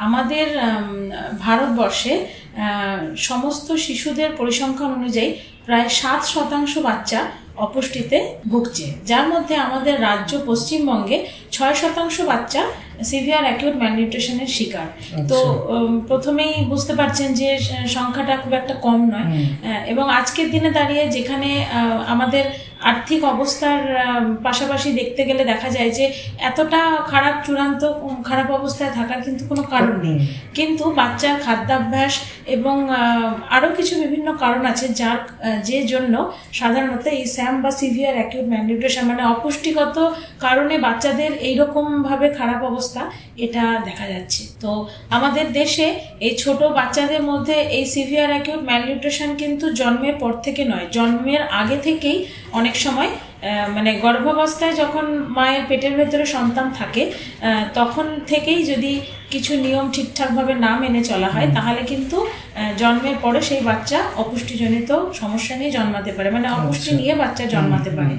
আমাদের ভারতবর্ষে সমস্ত শিশুদের পরিসংখ্যান অনুযায়ী প্রায় 7% বাচ্চা অপুষ্টিতে ভুগছে, যার মধ্যে আমাদের রাজ্য পশ্চিমবঙ্গে 6% বাচ্চা সিভিয়ার অ্যাকিউট ম্যালনিউট্রিশনের শিকার। তো প্রথমেই বুঝতে পারছেন যে সংখ্যাটা খুব একটা কম নয়। এবং আজকের দিনে দাঁড়িয়ে যেখানে আমাদের আর্থিক অবস্থার পাশাপাশি দেখতে গেলে দেখা যায় যে এতটা চূড়ান্ত খারাপ অবস্থায় থাকার কিন্তু কোনো কারণ নেই, কিন্তু বাচ্চার খাদ্যাভ্যাস এবং আরও কিছু বিভিন্ন কারণ আছে যে জন্য সাধারণত এই স্যাম বা সিভিয়ার অ্যাকিউট ম্যালনিউট্রিশন মানে অপুষ্টিগত কারণে বাচ্চাদের এইরকমভাবে খারাপ অবস্থা এটা দেখা যাচ্ছে। তো আমাদের দেশে এই ছোট বাচ্চাদের মধ্যে এই সিভিয়ার অ্যাকিউট ম্যালনিউট্রিশন কিন্তু জন্মের পর থেকে নয়, জন্মের আগে থেকেই অনেক সময় মানে গর্ভাবস্থায় যখন মায়ের পেটের ভেতরে সন্তান থাকে তখন থেকেই যদি কিছু নিয়ম ঠিকঠাকভাবে না মেনে চলা হয় তাহলে কিন্তু জন্মের পরে সেই বাচ্চা অপুষ্টিজনিত সমস্যা নিয়ে জন্মাতে পারে, মানে অপুষ্টি নিয়ে বাচ্চা জন্মাতে পারে।